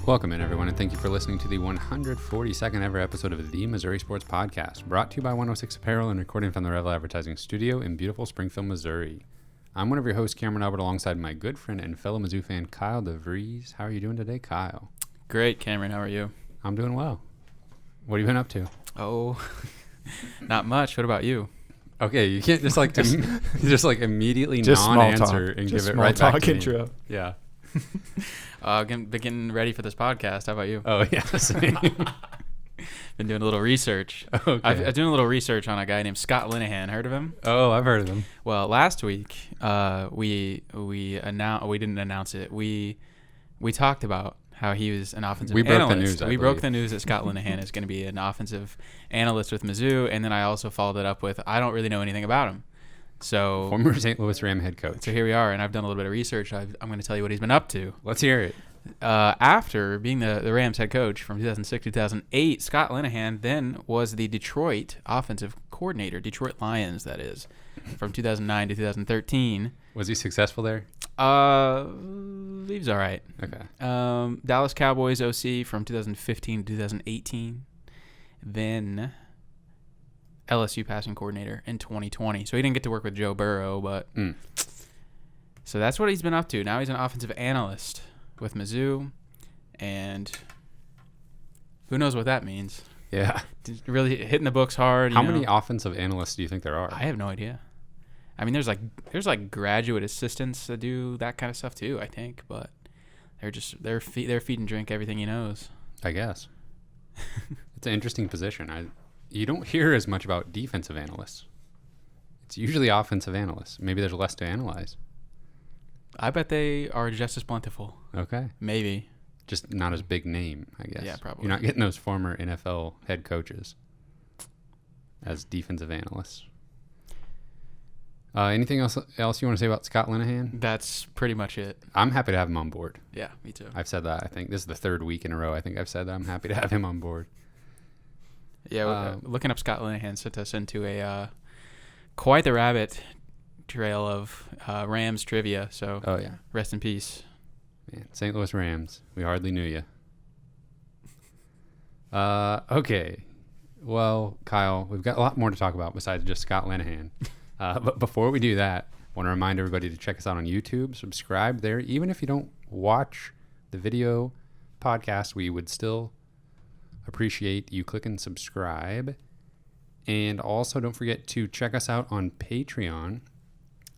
Welcome in, everyone, and thank you for listening to the 142nd ever episode of the Missouri Sports Podcast, brought to you by 106 Apparel and recording from the Revel Advertising Studio in beautiful Springfield, Missouri. I'm one of your hosts, Cameron Albert, alongside my good friend and fellow Mizzou fan, Kyle DeVries. How are you doing today, Kyle? Great, Cameron. How are you? I'm doing well. What have you been up to? Oh, not much. What about you? Okay, you can't just immediately just non-answer and just give it right back to me. intro. Yeah. Getting ready for this podcast. How about you? Oh, yeah. Same. Been doing a little research. Okay. I'm doing a little research on a guy named Scott Linehan. Heard of him? Oh, I've heard of him. Well, last week we didn't announce it. We talked about how he was an offensive analyst. Broke the news, we broke the news that Scott Linehan is going to be an offensive analyst with Mizzou, and then I also followed it up with I don't really know anything about him. So Former St. Louis Ram head coach. So here we are, and I've done a little bit of research. I'm going to tell you what he's been up to. Let's hear it. After being the Rams head coach from 2006 to 2008, Scott Linehan then was the Detroit offensive coordinator, Detroit Lions, that is, from 2009 to 2013. Was he successful there? He was all right. Okay. Dallas Cowboys OC from 2015 to 2018. Then LSU passing coordinator in 2020. So he didn't get to work with Joe Burrow, but so that's what he's been up to. Now he's an offensive analyst with Mizzou, and who knows what that means. Yeah. Really hitting the books hard. How many offensive analysts do you think there are? I have no idea. I mean, there's like graduate assistants that do that kind of stuff too, I think, but they're feed and drink everything he knows. I guess. It's an interesting position. You don't hear as much about defensive analysts. It's usually offensive analysts. Maybe there's less to analyze. I bet they are just as plentiful. Okay. Maybe. Just not as big name, I guess. Yeah, probably. You're not getting those former NFL head coaches as defensive analysts. Anything else you want to say about Scott Linehan? That's pretty much it. I'm happy to have him on board. Yeah, me too. I've said that. I think this is the third week in a row. I think I've said that I'm happy to have him on board. Yeah, looking up Scott Linehan sent us into a quite the rabbit trail of Rams trivia. So, oh yeah, rest in peace. Man, St. Louis Rams. We hardly knew you. Okay. Well, Kyle, we've got a lot more to talk about besides just Scott Linehan. But before we do that, I want to remind everybody to check us out on YouTube. Subscribe there. Even if you don't watch the video podcast, we would still appreciate you clicking subscribe. And also don't forget to check us out on Patreon.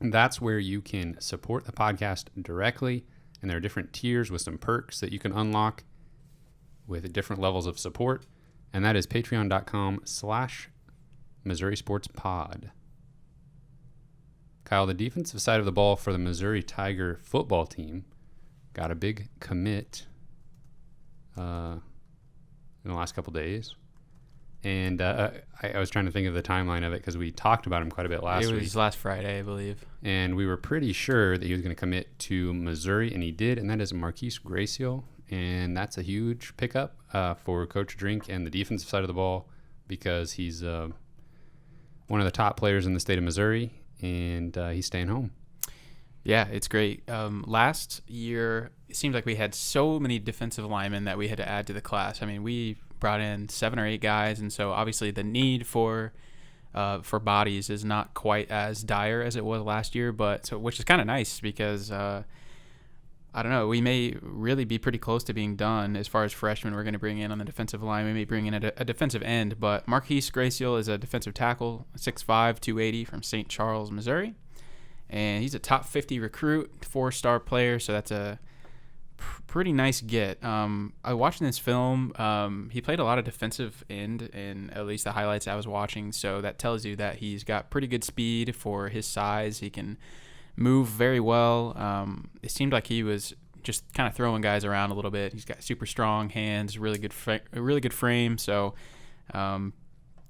That's where you can support the podcast directly. And there are different tiers with some perks that you can unlock with different levels of support. And that is patreon.com/Missouri Sports Pod. Kyle, the defensive side of the ball for the Missouri Tiger football team got a big commit in the last couple days. And I was trying to think of the timeline of it because we talked about him quite a bit last week. It was last Friday, I believe. And we were pretty sure that he was going to commit to Missouri, and he did, and that is Marquis Gracial. And that's a huge pickup for Coach Drink and the defensive side of the ball because he's one of the top players in the state of Missouri, and he's staying home. Yeah, it's great. Last year, it seemed like we had so many defensive linemen that we had to add to the class. I mean, we brought in 7 or 8 guys, and so obviously the need for bodies is not quite as dire as it was last year, which is kind of nice because I don't know, we may really be pretty close to being done as far as freshmen we're going to bring in on the defensive line. We may bring in a defensive end, but Marquis Gracial is a defensive tackle, 6'5", 280 from St. Charles, Missouri. And he's a top 50 recruit, 4-star player, so that's a pretty nice get. I watching this film, he played a lot of defensive end in at least the highlights I was watching, so that tells you that he's got pretty good speed for his size. He can move very well. It seemed like he was just kind of throwing guys around a little bit. He's got super strong hands, really good frame, so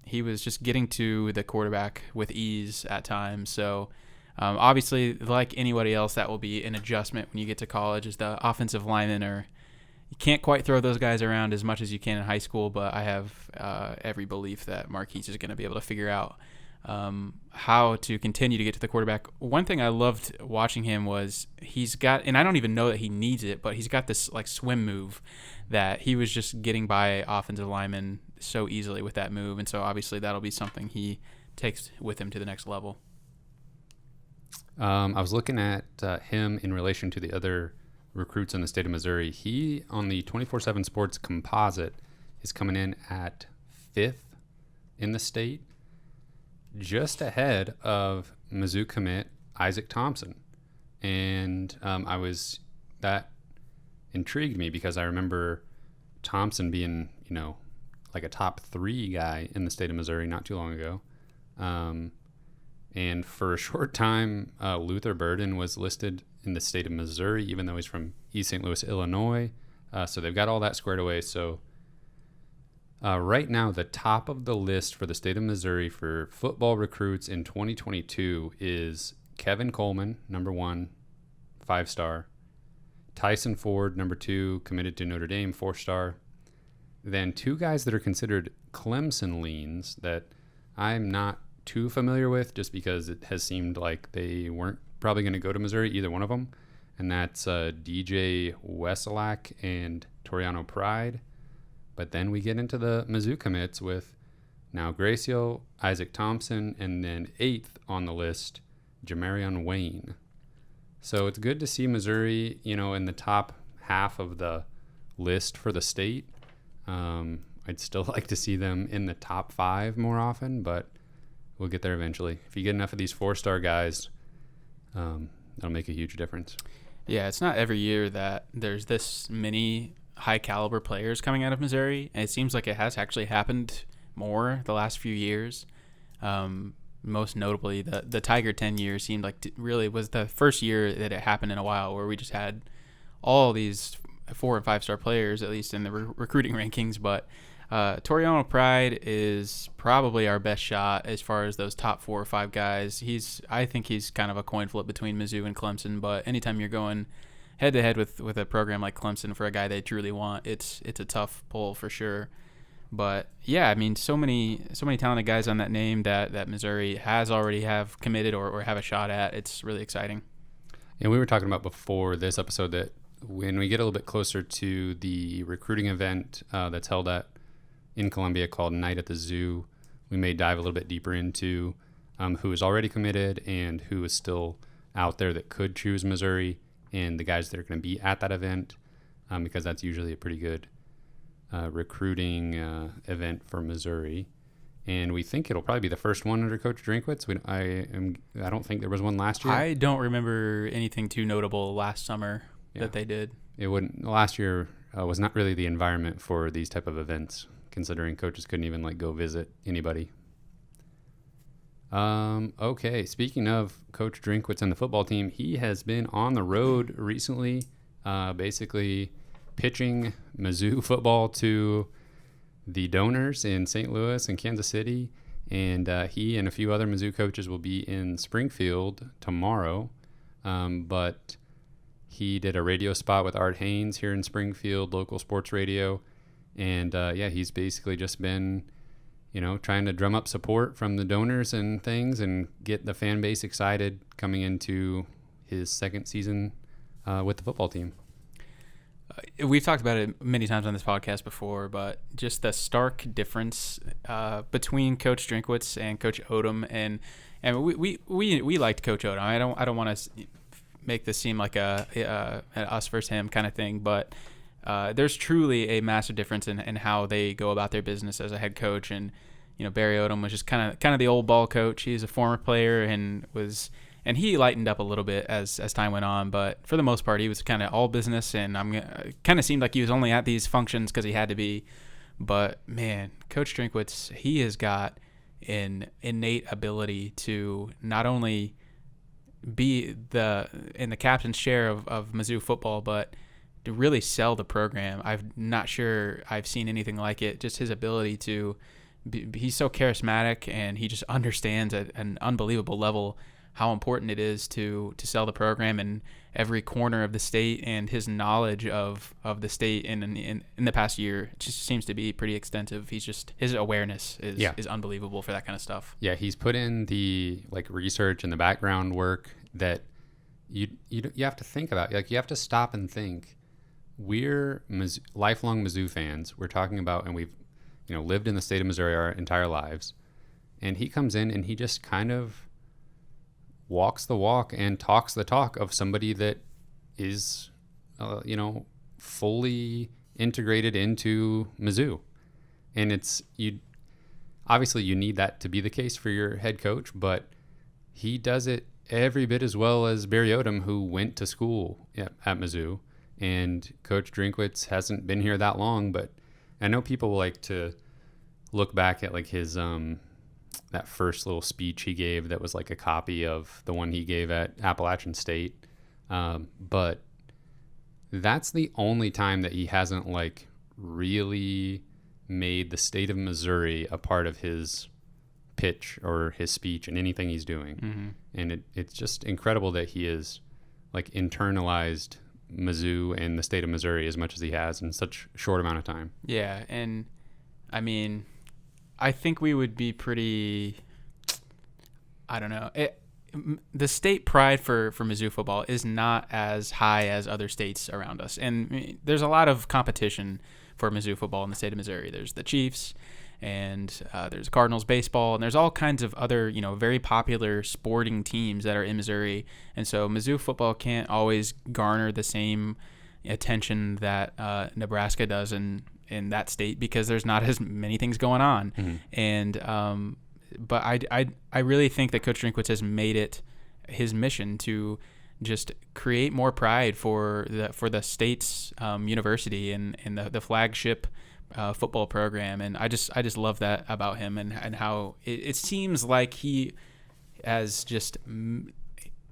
he was just getting to the quarterback with ease at times, so obviously, like anybody else, that will be an adjustment when you get to college as the offensive linemen you can't quite throw those guys around as much as you can in high school, but I have every belief that Marquis is going to be able to figure out how to continue to get to the quarterback. One thing I loved watching him was he's got, and I don't even know that he needs it, but he's got this like swim move that he was just getting by offensive linemen so easily with that move. And so obviously that'll be something he takes with him to the next level. I was looking at him in relation to the other recruits in the state of Missouri. He, on the 24/7 Sports composite, is coming in at 5th in the state, just ahead of Mizzou commit Isaac Thompson. And that intrigued me because I remember Thompson being, like a top 3 guy in the state of Missouri not too long ago. And for a short time, Luther Burden was listed in the state of Missouri, even though he's from East St. Louis, Illinois. So they've got all that squared away. So right now, the top of the list for the state of Missouri for football recruits in 2022 is Kevin Coleman, number 1, 5-star. Tyson Ford, number 2, committed to Notre Dame, 4-star. Then 2 guys that are considered Clemson leans that I'm not too familiar with, just because it has seemed like they weren't probably going to go to Missouri, either one of them. And that's DJ Wesolak and Toriano Pride. But then we get into the Mizzou commits with now Gracial, Isaac Thompson, and then 8th on the list, Jamarion Wayne. So it's good to see Missouri, in the top half of the list for the state. I'd still like to see them in the top 5 more often, but we'll get there eventually. If you get enough of these 4-star guys, that'll make a huge difference. Yeah, it's not every year that there's this many high caliber players coming out of Missouri, and it seems like it has actually happened more the last few years. Most notably, the Tiger 10 year seemed like really was the first year that it happened in a while where we just had all these 4 and 5-star players, at least in the recruiting rankings. But Toriano Pride is probably our best shot as far as those top 4 or 5 guys. I think he's kind of a coin flip between Mizzou and Clemson, but anytime you're going head to head with a program like Clemson for a guy they truly want, it's a tough pull for sure. But yeah, I mean, so many talented guys on that name that Missouri has already have committed or have a shot at. It's really exciting. And we were talking about before this episode that when we get a little bit closer to the recruiting event that's held in Columbia called Night at the Zoo, we may dive a little bit deeper into who is already committed and who is still out there that could choose Missouri, and the guys that are going to be at that event, because that's usually a pretty good recruiting event for Missouri. And we think it'll probably be the first one under Coach Drinkwitz. I don't think there was one last year. I don't remember anything too notable last summer that they did. It wouldn't. Last year was not really the environment for these type of events, considering coaches couldn't even go visit anybody. Okay, speaking of Coach Drinkwitz and the football team, he has been on the road recently, basically pitching Mizzou football to the donors in St. Louis and Kansas City, and he and a few other Mizzou coaches will be in Springfield tomorrow, but he did a radio spot with Art Haynes here in Springfield, local sports radio, and he's basically just been trying to drum up support from the donors and things and get the fan base excited coming into his second season with the football team. We've talked about it many times on this podcast before, but just the stark difference between Coach Drinkwitz and Coach Odom, and we liked Coach Odom. I don't want to make this seem like a us versus him kind of thing, but there's truly a massive difference in how they go about their business as a head coach. And Barry Odom was just kind of the old ball coach. He's a former player and he lightened up a little bit as time went on, but for the most part, he was kind of all business, and kind of seemed like he was only at these functions because he had to be. But man, Coach Drinkwitz, he has got an innate ability to not only be in the captain's chair of Mizzou football, but to really sell the program. I'm not sure I've seen anything like it. Just his ability to he's so charismatic, and he just understands at an unbelievable level how important it is to sell the program in every corner of the state, and his knowledge of the state in the past year just seems to be pretty extensive. His awareness is unbelievable for that kind of stuff. Yeah, he's put in the like research and the background work that you have to think about. Like, you have to stop and think. We're lifelong Mizzou fans. We're talking about, and we've lived in the state of Missouri our entire lives. And he comes in and he just kind of walks the walk and talks the talk of somebody that is, fully integrated into Mizzou. And obviously you need that to be the case for your head coach, but he does it every bit as well as Barry Odom, who went to school at Mizzou. And Coach Drinkwitz hasn't been here that long, but I know people like to look back at like his that first little speech he gave that was like a copy of the one he gave at Appalachian State. But that's the only time that he hasn't like really made the state of Missouri a part of his pitch or his speech and anything he's doing. Mm-hmm. And it's just incredible that he is like internalized Mizzou and the state of Missouri as much as he has in such a short amount of time. Yeah. And I mean, I think we would be pretty, I don't know. The state pride for Mizzou football is not as high as other states around us. And there's a lot of competition for Mizzou football in the state of Missouri. There's the Chiefs, and there's Cardinals baseball, and there's all kinds of other, very popular sporting teams that are in Missouri. And so Mizzou football can't always garner the same attention that Nebraska does in that state, because there's not as many things going on. Mm-hmm. And but I really think that Coach Drinkwitz has made it his mission to just create more pride for the state's university and the flagship football program. And I just love that about him, and how it seems like he has just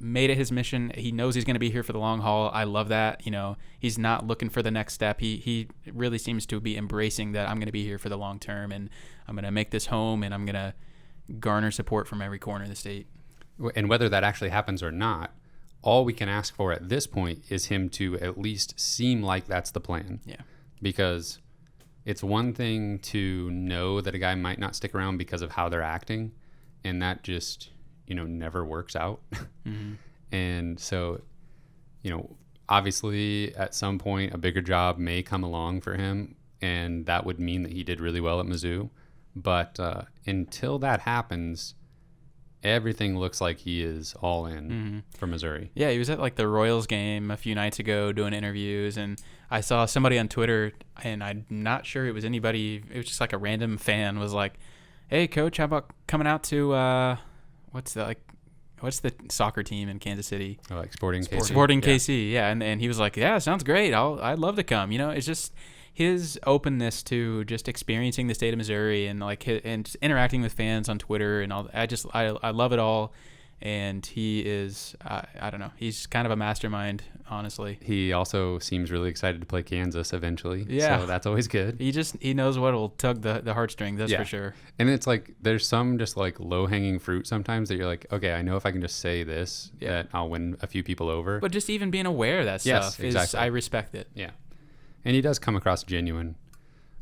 made it his mission. He knows he's going to be here for the long haul. I love that. He's not looking for the next step. He really seems to be embracing that I'm going to be here for the long term, and I'm going to make this home, and I'm going to garner support from every corner of the state. And whether that actually happens or not, all we can ask for at this point is him to at least seem like that's the plan. Yeah. Because it's one thing to know that a guy might not stick around because of how they're acting, and that just never works out. Mm-hmm. And so, obviously at some point a bigger job may come along for him, and that would mean that he did really well at Mizzou. But until that happens, everything looks like he is all in for Missouri. Yeah, he was at like the Royals game a few nights ago doing interviews, and I saw somebody on Twitter, and I'm not sure it was anybody, it was just like a random fan, was like, "Hey coach, how about coming out to what's the soccer team in Kansas City?" Oh, like Sporting KC. Sporting KC, yeah. And he was like, "Yeah, sounds great. I'd love to come." It's just his openness to just experiencing the state of Missouri, and and interacting with fans on Twitter and all. I love it all. And he is, I don't know, he's kind of a mastermind, honestly. He also seems really excited to play Kansas eventually. Yeah. So that's always good. He knows what will tug the heartstrings, that's for sure. And it's like, there's some just like low hanging fruit sometimes that you're like, okay, I know if I can just say this, that I'll win a few people over. But just even being aware of that stuff, exactly. I respect it. Yeah. And he does come across genuine.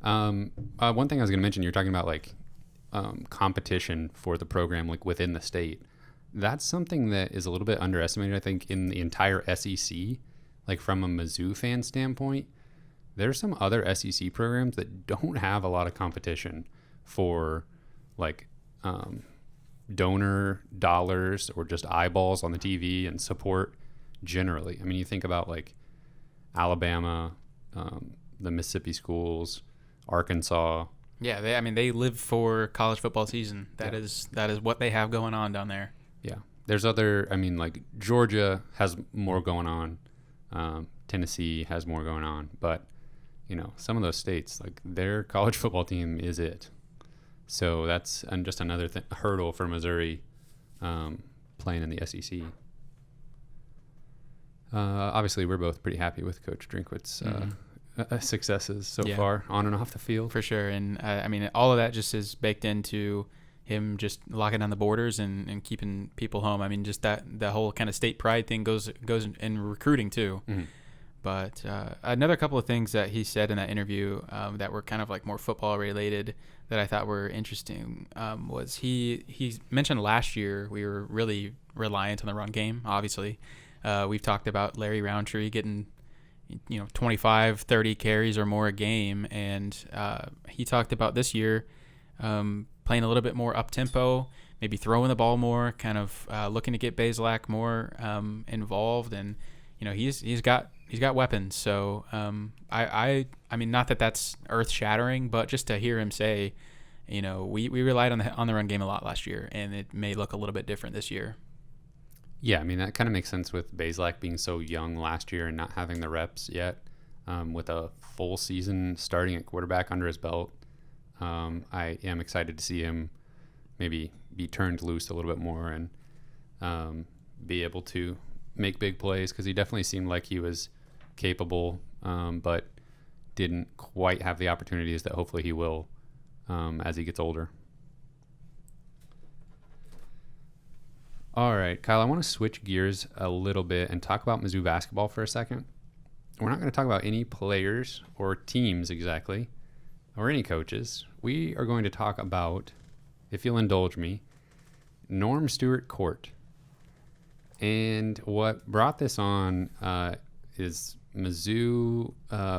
One thing I was going to mention, you're talking about like competition for the program, like within the state. That's something that is a little bit underestimated, I think, in the entire SEC. Like from a Mizzou fan standpoint, there's some other SEC programs that don't have a lot of competition for like donor dollars or just eyeballs on the TV and support generally. I mean, you think about like Alabama, the Mississippi schools, Arkansas. Yeah, they live for college football season. That is what they have going on down there. Yeah. There's other, like Georgia has more going on. Tennessee has more going on. But, some of those states, like their college football team is it. So that's just another hurdle for Missouri playing in the SEC. Obviously, we're both pretty happy with Coach Drinkwitz's successes so far on and off the field. For sure. And, all of that just is baked into him just locking down the borders and keeping people home. I mean, just that the whole kind of state pride thing goes in recruiting too. Mm-hmm. But another couple of things that he said in that interview that were kind of like more football related that I thought were interesting was he mentioned last year we were really reliant on the run game. Obviously, we've talked about Larry Roundtree getting 25, 30 carries or more a game, and he talked about this year playing a little bit more up tempo, maybe throwing the ball more, kind of looking to get Bazelak more involved, and he's got weapons. So I mean, not that that's earth shattering, but just to hear him say, we relied on the run game a lot last year, and it may look a little bit different this year. Yeah, I mean, that kind of makes sense with Bazelak being so young last year and not having the reps yet. With a full season starting at quarterback under his belt, I am excited to see him maybe be turned loose a little bit more and be able to make big plays, because he definitely seemed like he was capable, but didn't quite have the opportunities that hopefully he will as he gets older. All right, Kyle, I want to switch gears a little bit and talk about Mizzou basketball for a second. We're not going to talk about any players or teams exactly, or any coaches. We are going to talk about, if you'll indulge me, Norm Stewart Court. And what brought this on is Mizzou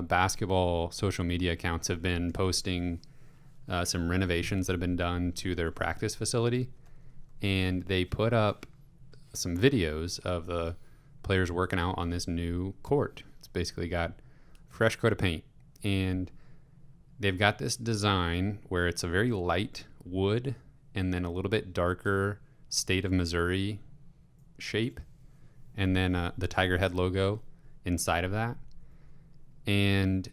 basketball social media accounts have been posting some renovations that have been done to their practice facility. And they put up some videos of the players working out on this new court. It's basically got a fresh coat of paint. And they've got this design where it's a very light wood and then a little bit darker state of Missouri shape. And then the Tiger Head logo inside of that. And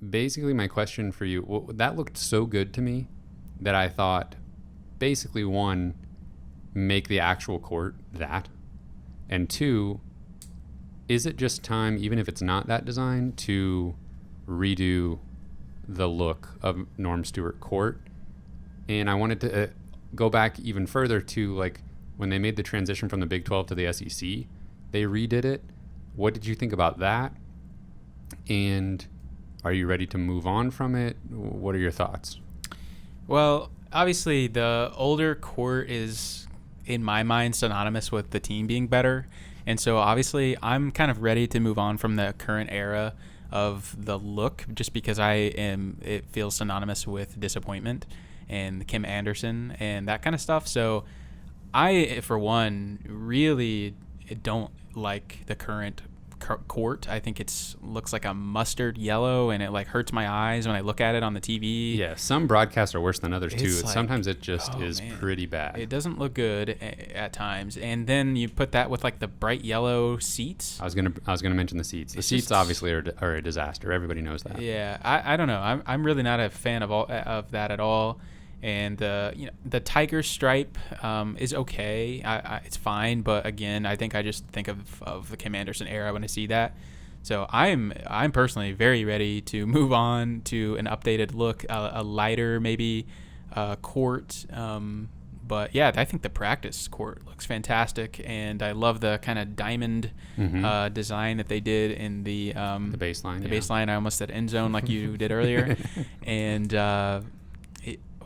basically my question for you, that looked so good to me that I thought, basically, one, make the actual court that, and two, is it just time, even if it's not that design, to redo the look of Norm Stewart Court? And I wanted to go back even further to, like, when they made the transition from the Big 12 to the SEC, they redid it. What did you think about that? And are you ready to move on from it? What are your thoughts? Well, obviously the older court is, in my mind, synonymous with the team being better. And so obviously I'm kind of ready to move on from the current era of the look, just because it feels synonymous with disappointment and Kim Anderson and that kind of stuff. So I, for one, really don't like the current court. I think looks like a mustard yellow, and it like hurts my eyes when I look at it on the TV. Yeah, some broadcasts are worse than others too. Like, sometimes it just is pretty bad. It doesn't look good at times. And then you put that with like the bright yellow seats. I was gonna mention the seats. The seats obviously are a disaster. Everybody knows that. Yeah, I don't know. I'm really not a fan of that at all. And the tiger stripe is okay. It's fine, but again, I think I just think of the Kim Anderson era when I see that. So I'm personally very ready to move on to an updated look, a lighter maybe court. But yeah, I think the practice court looks fantastic, and I love the kind of diamond design that they did in the baseline. The baseline. I almost said end zone like you did earlier, and.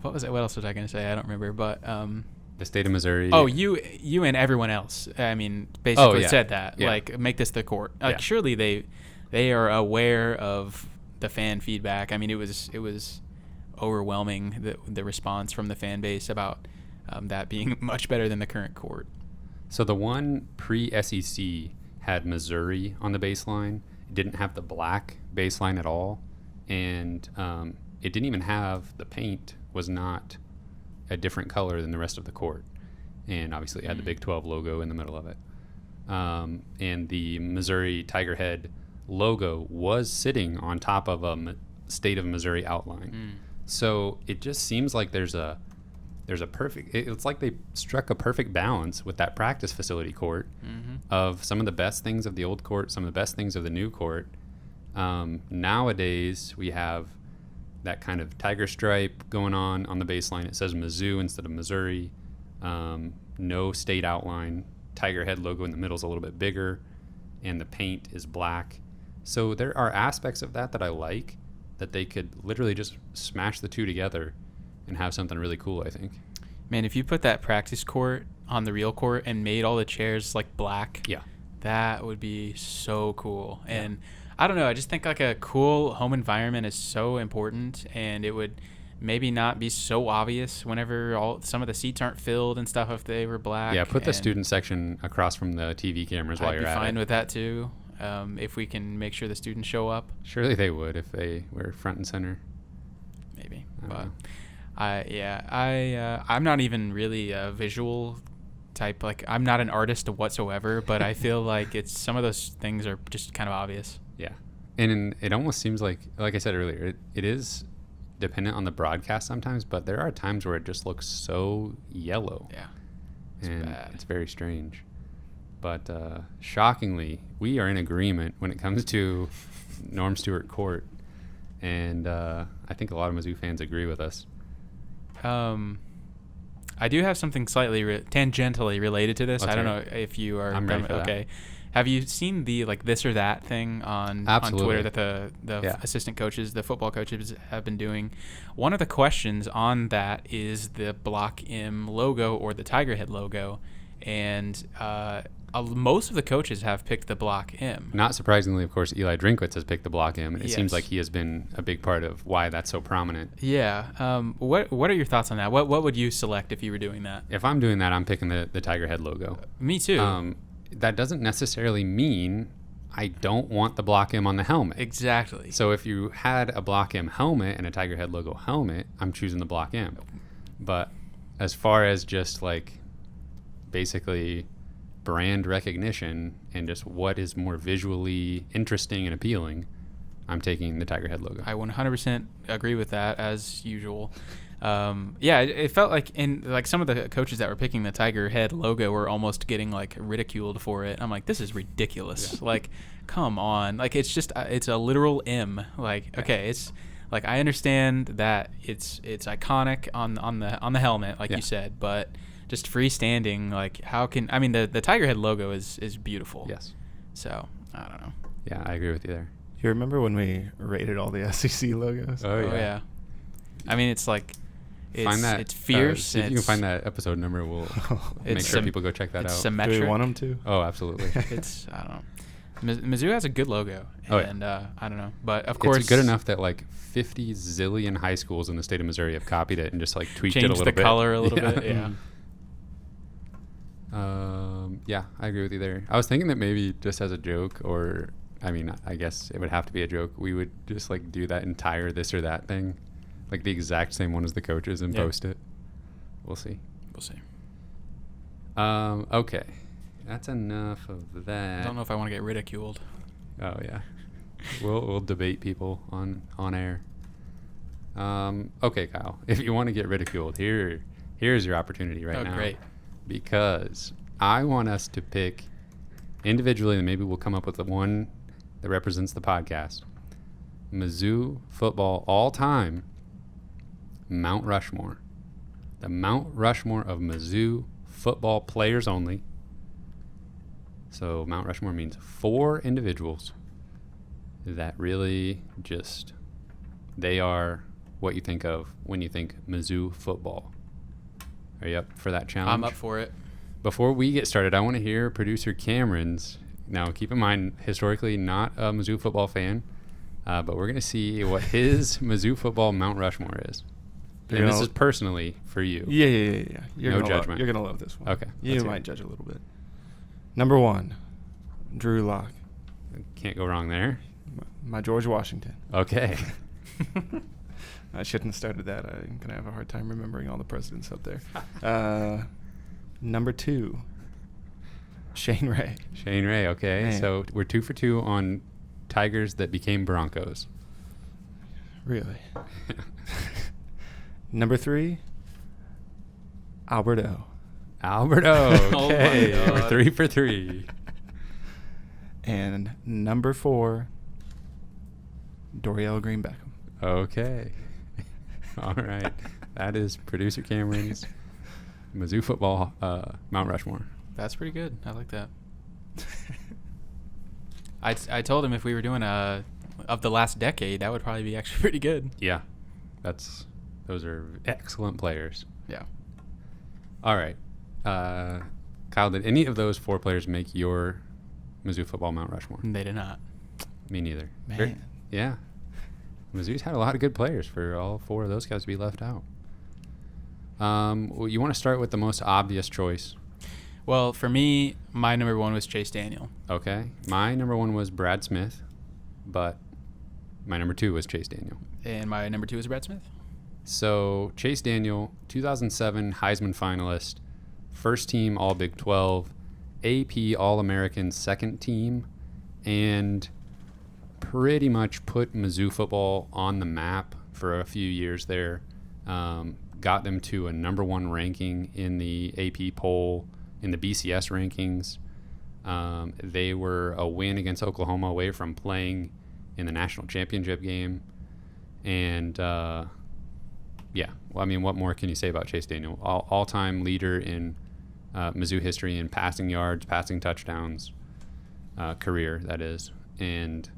What was it? What else was I going to say? I don't remember. But the state of Missouri. Oh, you and everyone else. I mean, basically said that. Yeah. Like, make this the court. Like, surely they are aware of the fan feedback. I mean, it was overwhelming, the response from the fan base about that being much better than the current court. So the one pre-SEC had Missouri on the baseline. It didn't have the black baseline at all, and it didn't even have the paint. Was not a different color than the rest of the court, and obviously it had the Big 12 logo in the middle of it, and the Missouri Tiger Head logo was sitting on top of a state of Missouri outline. So it just seems like there's a perfect, it's like they struck a perfect balance with that practice facility court of some of the best things of the old court, some of the best things of the new court. Nowadays we have that kind of tiger stripe going on the baseline. It says Mizzou instead of Missouri. No state outline. Tiger head logo in the middle is a little bit bigger, and the paint is black. So there are aspects of that I like, that they could literally just smash the two together and have something really cool, I think. Man, if you put that practice court on the real court and made all the chairs like black, Yeah. that would be so cool. Yeah. And I don't know, I just think like a cool home environment is so important, and it would maybe not be so obvious whenever some of the seats aren't filled and stuff if they were black. Yeah, put the student section across from the TV cameras while you're at it. I'd be fine with that too, if we can make sure the students show up. Surely they would if they were front and center. Maybe, but I'm not even really a visual type. Like, I'm not an artist whatsoever, but I feel like some of those things are just kind of obvious. Yeah, and it almost seems like I said earlier, it is dependent on the broadcast sometimes, but there are times where it just looks so yellow. Yeah, it's bad. It's very strange. But shockingly, we are in agreement when it comes to Norm Stewart Court, and I think a lot of Mizzou fans agree with us. I do have something slightly tangentially related to this. I don't know if you are. I'm ready for okay. That. Have you seen the this or that thing on Twitter that the assistant coaches, the football coaches, have been doing? One of the questions on that is the Block M logo or the Tiger Head logo, and most of the coaches have picked the Block M. Not surprisingly, of course, Eli Drinkwitz has picked the Block M, and it seems like he has been a big part of why that's so prominent. Yeah. What are your thoughts on that? What would you select if you were doing that? If I'm doing that, I'm picking the Tiger Head logo. Me too. That doesn't necessarily mean I don't want the Block M on the helmet. Exactly. So if you had a Block M helmet and a Tiger Head logo helmet, I'm choosing the Block M. But as far as just basically brand recognition and just what is more visually interesting and appealing, I'm taking the Tiger Head logo. I 100% agree with that, as usual. It felt like some of the coaches that were picking the Tiger Head logo were almost getting ridiculed for it. I'm like, this is ridiculous. Yeah. Come on. It's just it's a literal M. Okay, it's I understand that it's iconic on the helmet, you said, but just freestanding, how can the Tiger Head logo is beautiful. Yes. So I don't know. Yeah, I agree with you there. You remember when we rated all the SEC logos? Oh yeah. It's fierce. See if you can find that episode number. We'll make sure people go check that out. Symmetric. Do we want them to? Oh, absolutely. I don't know. Mizzou has a good logo, and I don't know, but of course it's good enough that 50 zillion high schools in the state of Missouri have copied it and just tweaked it a little bit. Changed the color a little bit. Yeah, I agree with you there. I was thinking that maybe just as a joke, or I guess it would have to be a joke, we would just do that entire this or that thing, the exact same one as the coaches, and post it. We'll see. Okay, that's enough of that. I don't know if I want to get ridiculed. Oh yeah, we'll debate people on air. Okay, Kyle, if you want to get ridiculed, here's your opportunity now. Oh, great. Because I want us to pick individually, and maybe we'll come up with the one that represents the podcast. Mizzou football all-time Mount Rushmore. The Mount Rushmore of Mizzou football players only. So Mount Rushmore means 4 individuals that really they are what you think of when you think Mizzou football. Are you up for that challenge? I'm up for it. Before we get started, I want to hear producer Cameron's. Now, keep in mind, historically not a Mizzou football fan, but we're going to see what his Mizzou football Mount Rushmore is. And this is personally for you. Yeah. No judgment. You're going to love this one. Okay. You might judge a little bit. Number 1, Drew Lock. Can't go wrong there. My George Washington. Okay. I shouldn't have started that. I'm going to have a hard time remembering all the presidents up there. Number 2, Shane Ray. Shane Ray, okay. Man. So we're 2 for 2 on Tigers that became Broncos. Really? Number 3, Alberto. Okay. Oh we're 3 for 3. And number 4, Doriel Green Beckham. Okay. All right. That is producer Cameron's Mizzou football Mount Rushmore. That's pretty good. I like that. I told him if we were doing of the last decade, that would probably be actually pretty good. Yeah. Those are excellent players. Yeah. All right. Kyle, did any of those 4 players make your Mizzou football Mount Rushmore? They did not. Me neither. Man. Yeah. Mizzou's had a lot of good players for all 4 of those guys to be left out. You want to start with the most obvious choice? Well, for me, my number 1 was Chase Daniel. Okay. My number 1 was Brad Smith, but my number 2 was Chase Daniel. And my number 2 is Brad Smith. So Chase Daniel, 2007 Heisman finalist, first team All Big 12, AP All-American second team, and pretty much put Mizzou football on the map for a few years there. Got them to a number 1 ranking in the AP poll, in the BCS rankings. They were a win against Oklahoma away from playing in the national championship game. And what more can you say about Chase Daniel? All-time leader in Mizzou history in passing yards, passing touchdowns, career, that is. And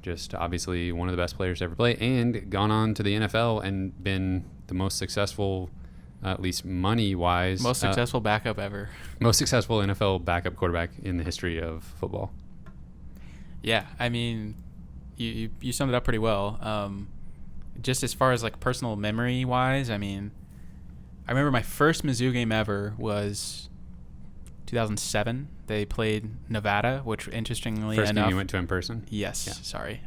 just obviously one of the best players to ever play, and gone on to the NFL and been the most successful, at least money-wise. Most successful backup ever. Most successful NFL backup quarterback in the history of football. Yeah, I mean, you summed it up pretty well. Just as far as like personal memory-wise, I mean, I remember my first Mizzou game ever was 2007. They played Nevada, which interestingly First enough, game you went to in person? Yes, Yeah. sorry.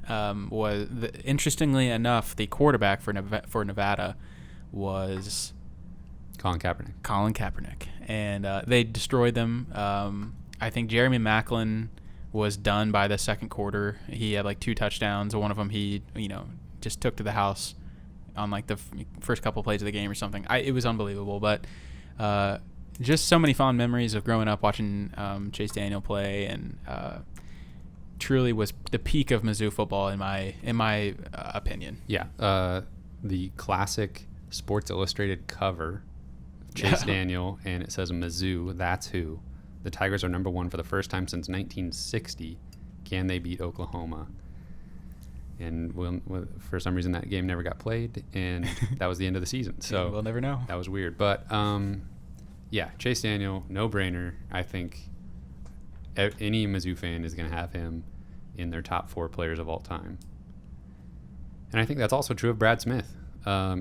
Interestingly enough, the quarterback for Nevada was Colin Kaepernick. Colin Kaepernick, and they destroyed them. I think Jeremy Maclin was done by the second quarter. He had like 2 touchdowns. One of them he just took to the house on like the first couple plays of the game or something. It was unbelievable, but just so many fond memories of growing up watching Chase Daniel play, and truly was the peak of Mizzou football in my opinion. Yeah, the classic Sports Illustrated cover, Chase Daniel, and it says Mizzou, that's who. The Tigers are number 1 for the first time since 1960. Can they beat Oklahoma? And for some reason that game never got played, and that was the end of the season. So yeah, we'll never know. That was weird. But yeah, Chase Daniel, no-brainer. I think any Mizzou fan is going to have him in their top 4 players of all time. And I think that's also true of Brad Smith.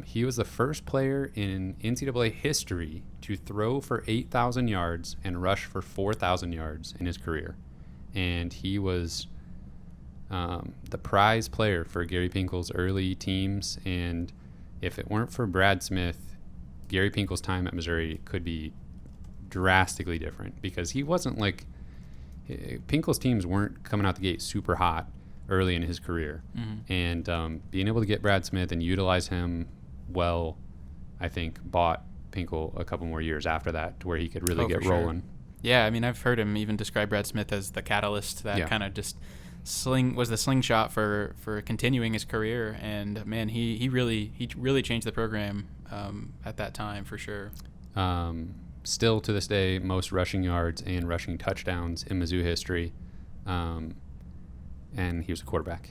He was the first player in NCAA history to throw for 8,000 yards and rush for 4,000 yards in his career. And he was the prize player for Gary Pinkel's early teams. And if it weren't for Brad Smith, Gary Pinkel's time at Missouri could be drastically different, because he wasn't like Pinkel's teams weren't coming out the gate super hot early in his career. Mm-hmm. And being able to get Brad Smith and utilize him well, I think bought Pinkel a couple more years after that to where he could really get rolling. Sure. Yeah, I mean, I've heard him even describe Brad Smith as the catalyst that kind of just was the slingshot for continuing his career. And man, he really changed the program at that time for sure. Still to this day, most rushing yards and rushing touchdowns in Mizzou history. And he was a quarterback.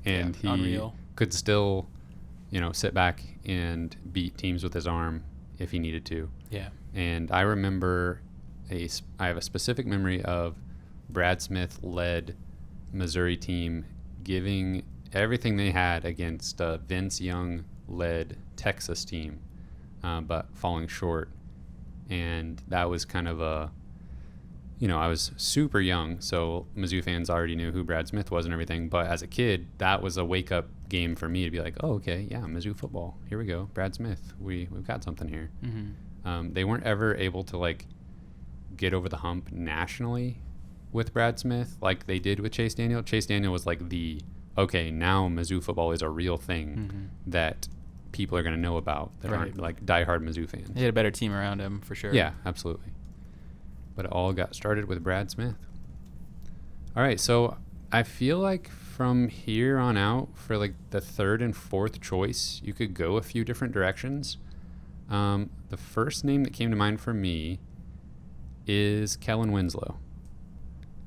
And he unreal. Could still, sit back and beat teams with his arm if he needed to. Yeah. And I remember I have a specific memory of Brad Smith led Missouri team giving everything they had against a Vince Young led Texas team, but falling short. And that was kind of I was super young, so Mizzou fans already knew who Brad Smith was and everything. But as a kid, that was a wake-up game for me to be like, oh, okay, yeah, Mizzou football. Here we go, Brad Smith. We've got something here. Mm-hmm. They weren't ever able to get over the hump nationally with Brad Smith like they did with Chase Daniel. Chase Daniel was like okay, now Mizzou football is a real thing that people are going to know about that aren't like diehard Mizzou fans. He had a better team around him for sure. Yeah, absolutely. But it all got started with Brad Smith. All right, so I feel like from here on out, for like the third and fourth choice, you could go a few different directions. The first name that came to mind for me is Kellen Winslow.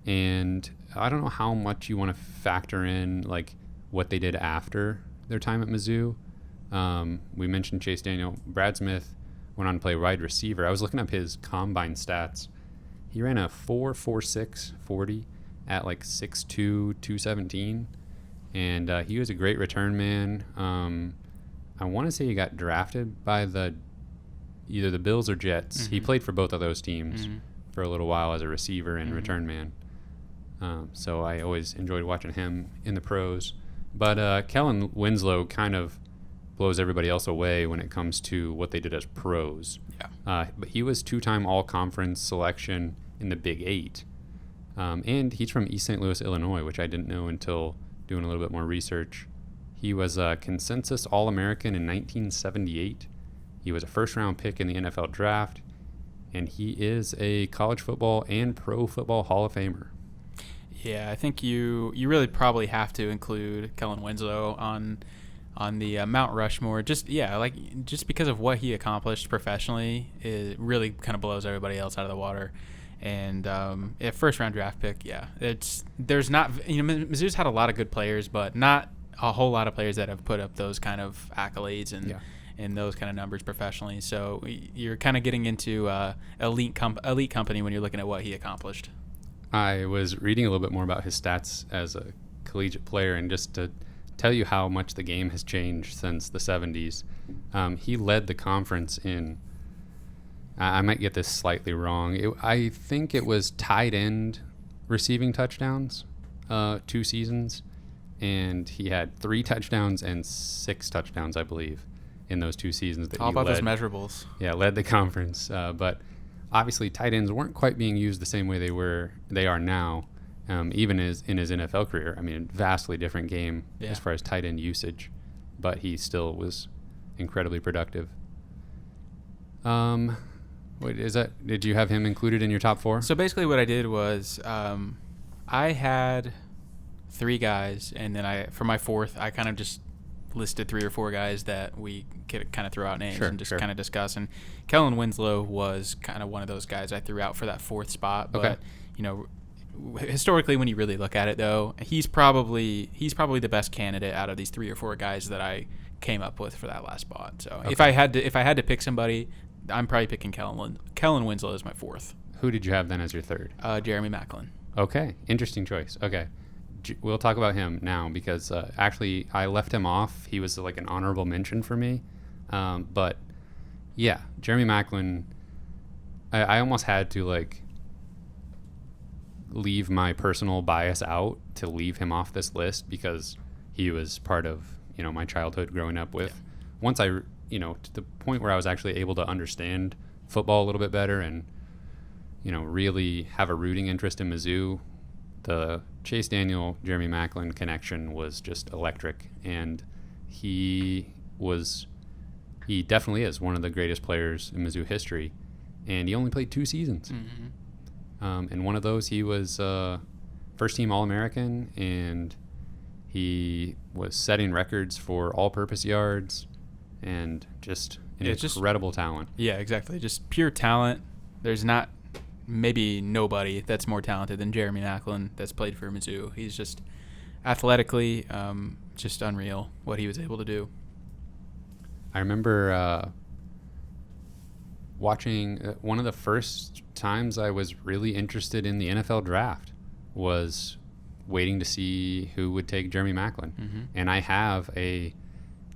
And I don't know how much you want to factor in like what they did after their time at Mizzou. We mentioned Chase Daniel. Brad Smith went on to play wide receiver. I was looking up his combine stats. He ran a 4.46 40 at like 6'2", 217. And he was a great return man. I want to say he got drafted by either the Bills or Jets. He played for both of those teams for a little while as a receiver and return man. So I always enjoyed watching him in the pros. But Kellen Winslow kind of blows everybody else away when it comes to what they did as pros. Yeah. But he was two-time all-conference selection in the Big Eight. And he's from East St. Louis, Illinois, which I didn't know until doing a little bit more research. He was a consensus All-American in 1978. He was a first-round pick in the NFL draft. And he is a college football and pro football Hall of Famer. Yeah, I think you really probably have to include Kellen Winslow on the Mount Rushmore. Just because of what he accomplished professionally, it really kind of blows everybody else out of the water. And a first-round draft pick, there's not, Mizzou's had a lot of good players, but not a whole lot of players that have put up those kind of accolades and those kind of numbers professionally. So you're kind of getting into elite company when you're looking at what he accomplished. I was reading a little bit more about his stats as a collegiate player, and just to tell you how much the game has changed since the 70s, he led the conference in, I might get this slightly wrong, I think it was tight end receiving touchdowns 2 seasons, and he had 3 touchdowns and 6 touchdowns, I believe, in those 2 seasons that All he about led. those measurables. Yeah, led the conference, but obviously tight ends weren't quite being used the same way they are now, even in his NFL career. I mean, vastly different game as far as tight end usage, but he still was incredibly productive. Did you have him included in your top 4? So basically what I did was I had 3 guys, and then for my 4th, I kind of just listed 3 or 4 guys that we could kind of throw out names and just kind of discuss. And Kellen Winslow was kind of one of those guys I threw out for that 4th spot. But historically, when you really look at it, though, he's probably the best candidate out of these 3 or 4 guys that I came up with for that last spot. So if I had to pick somebody, I'm probably picking Kellen Winslow as my 4th. Who did you have then as your 3rd? Jeremy Maclin. Okay, interesting choice. Okay. We'll talk about him now because actually I left him off. He was like an honorable mention for me. But yeah, Jeremy Maclin, I almost had to like leave my personal bias out to leave him off this list because he was part of, my childhood growing up with. Once I, to the point where I was actually able to understand football a little bit better and, really have a rooting interest in Mizzou, the Chase Daniel, Jeremy Maclin connection was just electric, and he definitely is one of the greatest players in Mizzou history, and he only played 2 seasons. And one of those he was first-team All-American, and he was setting records for all-purpose yards, and just incredible talent. Yeah, exactly. Just pure talent. There's not maybe nobody that's more talented than Jeremy Maclin that's played for Mizzou. He's just athletically just unreal what he was able to do. I remember watching one of the first times I was really interested in the NFL draft was waiting to see who would take Jeremy Maclin. And I have a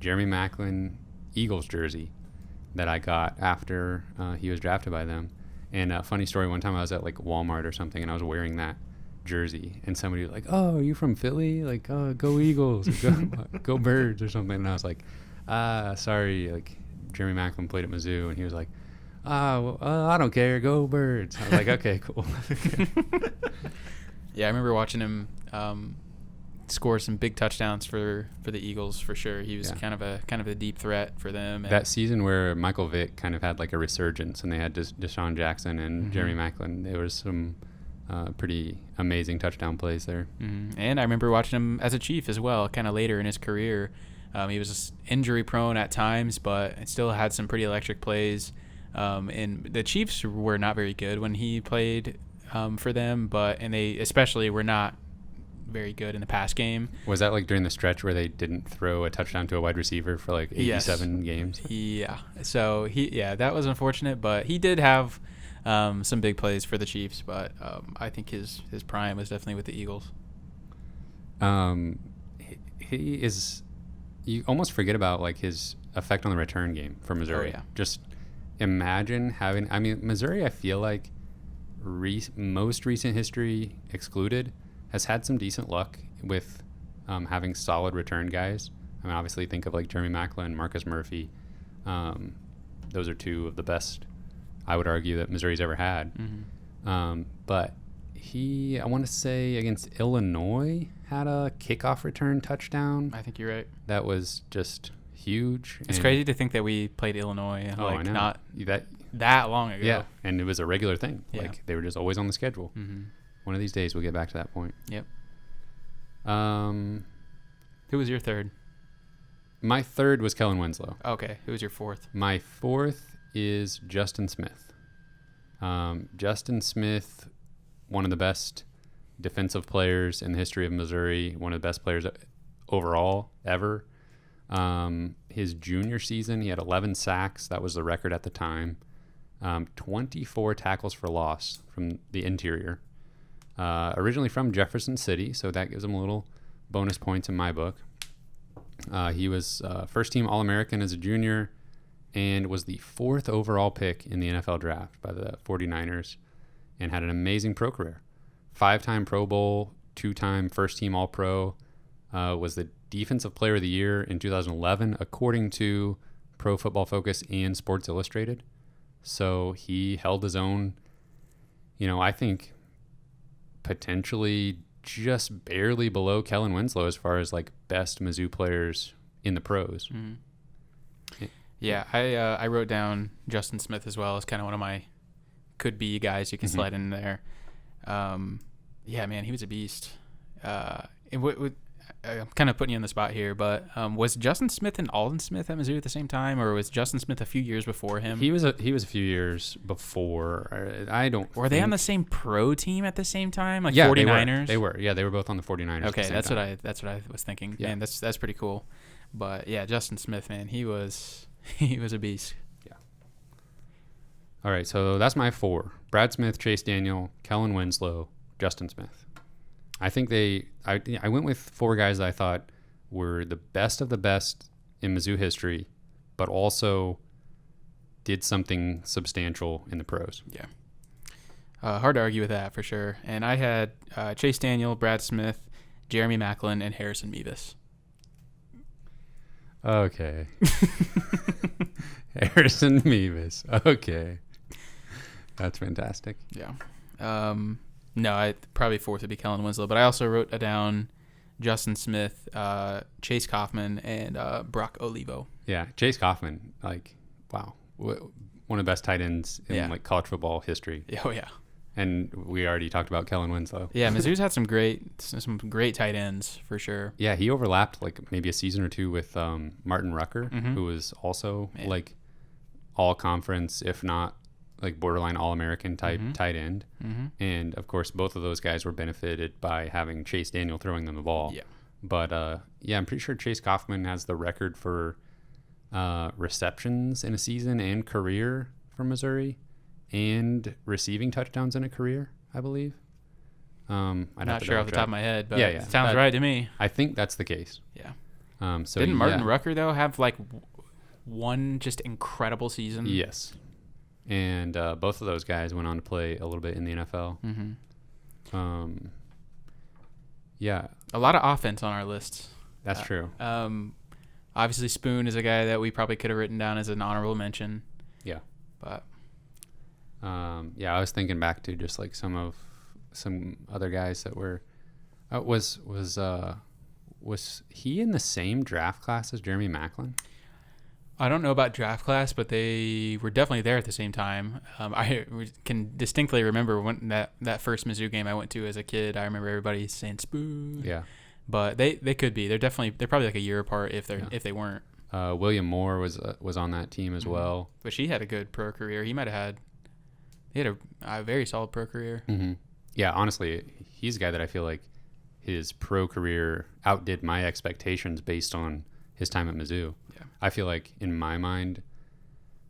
Jeremy Maclin Eagles jersey that I got after he was drafted by them. And a funny story, one time I was at like Walmart or something and I was wearing that jersey and somebody was like, "Oh, are you from Philly? Like, go Eagles, or go Birds," or something. And I was like, sorry, like Jeremy Maclin played at Mizzou. And he was like, well, I don't care, go Birds. I was like, okay, cool. Yeah, I remember watching him score some big touchdowns for the Eagles for sure. He was kind of a deep threat for them. That season where Michael Vick kind of had like a resurgence and they had Deshaun Jackson and Jeremy Maclin, there was some pretty amazing touchdown plays there. And I remember watching him as a Chief as well, kind of later in his career. He was injury prone at times, but still had some pretty electric plays. And the Chiefs were not very good when he played for them, and they especially were not very good in the pass game. Was that like during the stretch where they didn't throw a touchdown to a wide receiver for like 87 games? Yeah. So that was unfortunate, but he did have some big plays for the Chiefs, but I think his prime was definitely with the Eagles. He is. You almost forget about like his effect on the return game for Missouri. Oh, yeah. Just imagine having. I mean, Missouri, I feel like most recent history excluded, has had some decent luck with having solid return guys. I mean, obviously think of like Jeremy Maclin, Marcus Murphy. Those are two of the best, I would argue, that Missouri's ever had. But he, I want to say against Illinois, had a kickoff return touchdown. I think you're right. That was just huge. It's crazy to think that we played Illinois I know. not that long ago. Yeah, and it was a regular thing. Yeah. Like they were just always on the schedule. One of these days we'll get back to that point. Yep. Who was your third? My third was Kellen Winslow. Okay. Who was your fourth? My fourth is Justin Smith. Justin Smith, one of the best defensive players in the history of Missouri, one of the best players overall ever. His junior season, he had 11 sacks. That was the record at the time. 24 tackles for loss from the interior. Originally from Jefferson City, so that gives him a little bonus points in my book. He was first-team All-American as a junior and was the 4th overall pick in the NFL draft by the 49ers and had an amazing pro career. 5-time Pro Bowl, 2-time first-team All-Pro, was the Defensive Player of the Year in 2011, according to Pro Football Focus and Sports Illustrated. So he held his own, I think potentially just barely below Kellen Winslow as far as like best Mizzou players in the pros. Yeah, I wrote down Justin Smith as well as kind of one of my could-be guys you can slide in there. Yeah, man, he was a beast. I'm kind of putting you on the spot here, but was Justin Smith and Alden Smith at Mizzou at the same time, or was Justin Smith a few years before him? He was a few years before. I don't. Were they on the same pro team at the same time, like yeah, 49ers? They were. Yeah, they were both on the 49ers. Okay, that's what I was thinking. Yeah. Man, that's pretty cool. But yeah, Justin Smith, man, he was a beast. Yeah. All right, so that's my 4: Brad Smith, Chase Daniel, Kellen Winslow, Justin Smith. I think I went with 4 guys that I thought were the best of the best in Mizzou history, but also did something substantial in the pros. Yeah. Hard to argue with that for sure. And I had Chase Daniel, Brad Smith, Jeremy Maclin, and Harrison Mevis. Okay. Harrison Mevis. Okay. That's fantastic. Yeah. No, probably fourth would be Kellen Winslow, but I also wrote down Justin Smith, Chase Kaufman, and Brock Olivo. Yeah, Chase Kaufman, like, wow, one of the best tight ends in like college football history. Oh yeah. And we already talked about Kellen Winslow. Yeah, Mizzou's had some great tight ends for sure. Yeah, he overlapped like maybe a season or two with Martin Rucker, who was also like all conference, if not like borderline All-American type tight end. And of course, both of those guys were benefited by having Chase Daniel throwing them the ball. Yeah. But I'm pretty sure Chase Kaufman has the record for receptions in a season and career for Missouri, and receiving touchdowns in a career, I believe. I'm not sure off the top of my head, but it sounds that, right to me. I think that's the case. Yeah. So didn't Martin Rucker though have like one just incredible season? Yes. And both of those guys went on to play a little bit in the NFL. Yeah. A lot of offense on our list. That's true. Obviously, Spoon is a guy that we probably could have written down as an honorable mention. Yeah. But. I was thinking back to just like some other guys that were. Was he in the same draft class as Jeremy Maclin? I don't know about draft class, but they were definitely there at the same time. I can distinctly remember when that first Mizzou game I went to as a kid. I remember everybody saying "spoon." Yeah. But they could be. They're probably like a year apart if they weren't. William Moore was on that team as well. But he had a good pro career. He had a very solid pro career. Mm-hmm. Yeah, honestly, he's a guy that I feel like his pro career outdid my expectations based on his time at Mizzou. Yeah. I feel like in my mind,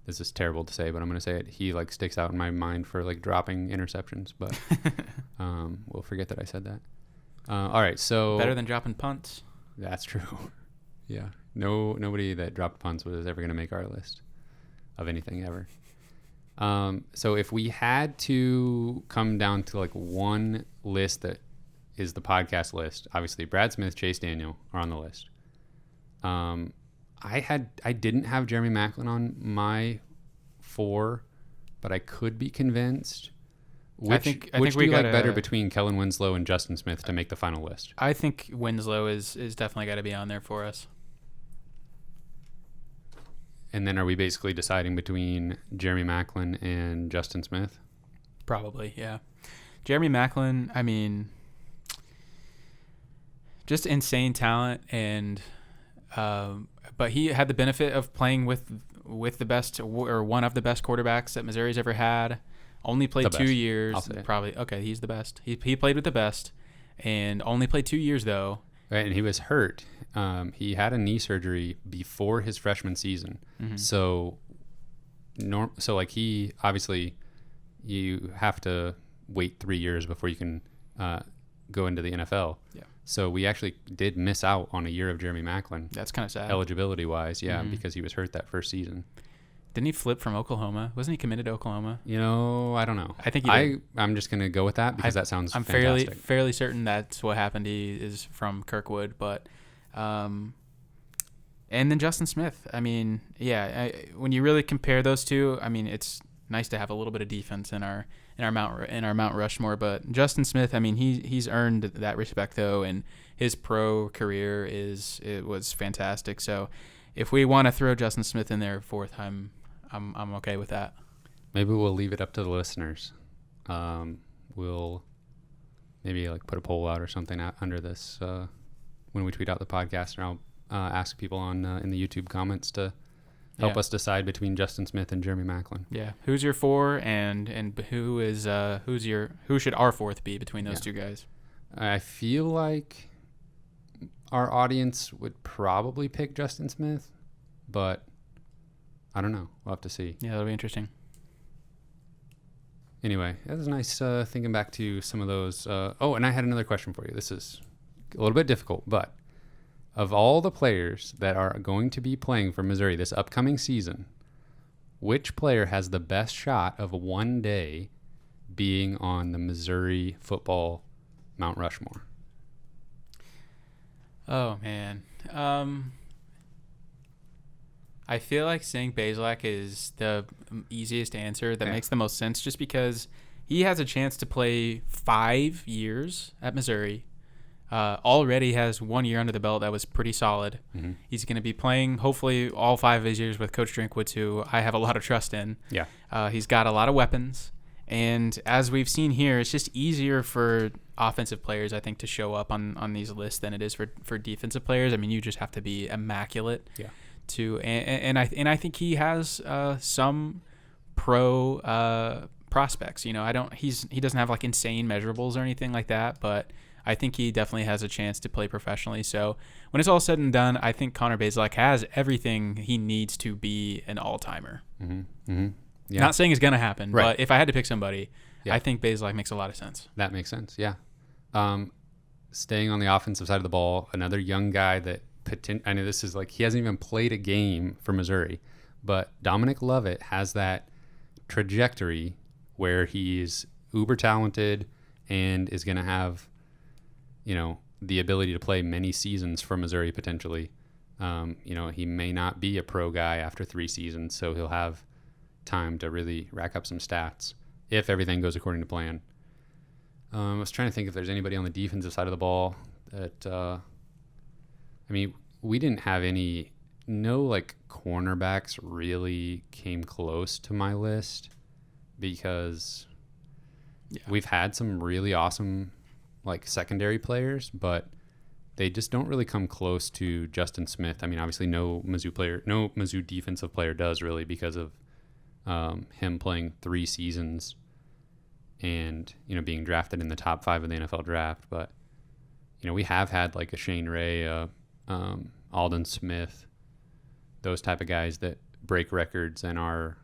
this is terrible to say, but I'm going to say it. He like sticks out in my mind for like dropping interceptions, but we'll forget that I said that. All right, so better than dropping punts. That's true. Yeah, nobody that dropped punts was ever going to make our list of anything ever. So if we had to come down to like one list that is the podcast list, obviously Brad Smith, Chase Daniel are on the list. I didn't have Jeremy Maclin on my 4, but I could be convinced. Which do you like better between Kellen Winslow and Justin Smith to make the final list? I think Winslow is definitely got to be on there for us. And then are we basically deciding between Jeremy Maclin and Justin Smith? Probably, yeah. Jeremy Maclin, I mean, just insane talent, and but he had the benefit of playing with the best or one of the best quarterbacks that Missouri's ever had. Only played 2 years. Probably. Okay, he's the best. He played with the best and only played 2 years, though. Right, and he was hurt. He had a knee surgery before his freshman season. Mm-hmm. So like he, obviously, you have to wait 3 years before you can go into the NFL. Yeah. So we actually did miss out on a year of Jeremy Maclin. That's kind of sad. Eligibility-wise, yeah, because he was hurt that first season. Didn't he flip from Oklahoma? Wasn't he committed to Oklahoma? I don't know. I think he did. I'm just going to go with that because that sounds fantastic. I'm fairly certain that's what happened. He is from Kirkwood, but and then Justin Smith. I mean, yeah, when you really compare those two, I mean, it's nice to have a little bit of defense in our Mount Rushmore, but Justin Smith, I mean, he's earned that respect though, and his pro career was fantastic. So if we want to throw Justin Smith in there 4th, I'm okay with that. Maybe we'll leave it up to the listeners. We'll maybe like put a poll out or something under this when we tweet out the podcast, and I'll ask people on in the YouTube comments to help us decide between Justin Smith and Jeremy Maclin. Yeah, who's your 4, and who should our 4th be between those two guys? I feel like our audience would probably pick Justin Smith, but I don't know. We'll have to see. Yeah, that'll be interesting. Anyway, that was nice thinking back to some of those. And I had another question for you. This is a little bit difficult, but of all the players that are going to be playing for Missouri this upcoming season, which player has the best shot of one day being on the Missouri football Mount Rushmore? Oh, man. I feel like saying Bazelak is the easiest answer that makes the most sense, just because he has a chance to play 5 years at Missouri. Already has 1 year under the belt that was pretty solid. Mm-hmm. He's going to be playing hopefully all 5 of his years with Coach Drinkwitz, who I have a lot of trust in. Yeah. He's got a lot of weapons. And as we've seen here, it's just easier for offensive players, I think, to show up on these lists than it is for defensive players. I mean, you just have to be immaculate. Yeah. And I think he has some pro prospects. He doesn't have like insane measurables or anything like that, but I think he definitely has a chance to play professionally. So when it's all said and done, I think Connor Bazelak has everything he needs to be an all-timer. Mm-hmm. Mm-hmm. Yeah. Not saying it's going to happen, right. But if I had to pick somebody, I think Bazelak makes a lot of sense. That makes sense, yeah. Staying on the offensive side of the ball, another young guy that I know this is like he hasn't even played a game for Missouri, but Dominic Lovett has that trajectory where he's uber talented and is going to have, the ability to play many seasons for Missouri potentially. He may not be a pro guy after 3 seasons, so he'll have time to really rack up some stats if everything goes according to plan. I was trying to think if there's anybody on the defensive side of the ball that, we didn't have any no like cornerbacks really came close to my list because we've had some really awesome like secondary players, but they just don't really come close to Justin Smith. I mean, obviously no Mizzou defensive player does really because of him playing 3 seasons and, you know, being drafted in the top 5 of the NFL draft. But, you know, we have had like a Shane Ray, Alden Smith, those type of guys that break records and are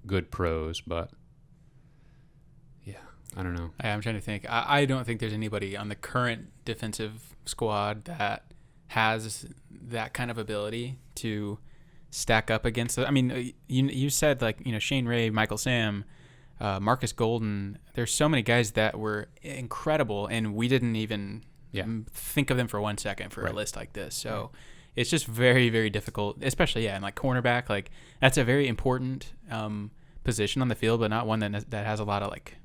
good pros. But yeah, I don't know. I'm trying to think. I don't think there's anybody on the current defensive squad that has that kind of ability to stack up against it. I mean, you said like, you know, Shane Ray, Michael Sam, Marcus Golden. There's so many guys that were incredible, and we didn't even think of them for 1 second for a list like this. So it's just very, very difficult, especially and like cornerback. Like that's a very important position on the field, but not one that has a lot of like,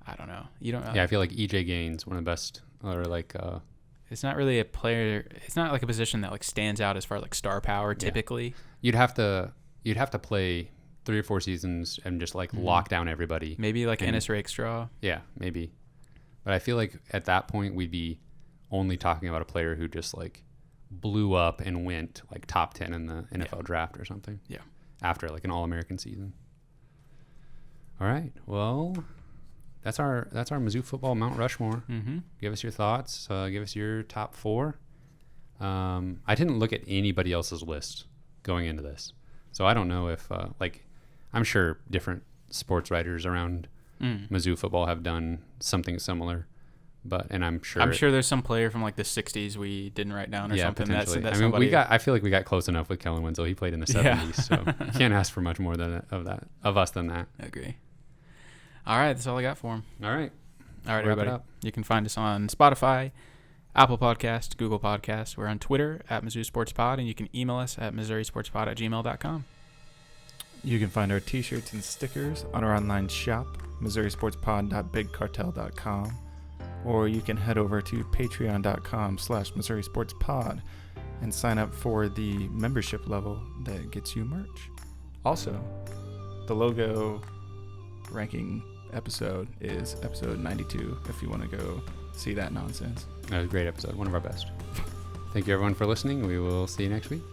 I don't know. You don't. I feel like EJ Gaines, one of the best, or like. It's not really a player. It's not like a position that like stands out as far as like star power. Typically, you'd have to play 3 or 4 seasons and just like lock down everybody. Maybe like Ennis Rakestraw. Yeah, maybe. But I feel like at that point we'd be only talking about a player who just like blew up and went like top 10 in the NFL draft or something. Yeah. After like an All-American season. All right. Well, that's our Mizzou football Mount Rushmore. Mm-hmm. Give us your thoughts. Give us your top 4. I didn't look at anybody else's list going into this, so I don't know if like I'm sure different sports writers around Mizzou football have done something similar, and I'm sure there's some player from like the '60s we didn't write down or something. Potentially. I mean, I feel like we got close enough with Kellen Winslow. He played in the '70s, so you can't ask for much more of us than that. I agree. All right, that's all I got for him. All right, everybody. You can find us on Spotify, Apple Podcast, Google Podcast. We're on Twitter at Mizzou Sports Pod, and you can email us at MissouriSportsPod@gmail.com. You can find our t-shirts and stickers on our online shop, MissouriSportsPod.BigCartel.com, or you can head over to Patreon.com/MissouriSportsPod and sign up for the membership level that gets you merch. Also, the logo ranking episode is episode 92 if you want to go see that nonsense. That was a great episode, one of our best. Thank you everyone for listening. We will see you next week.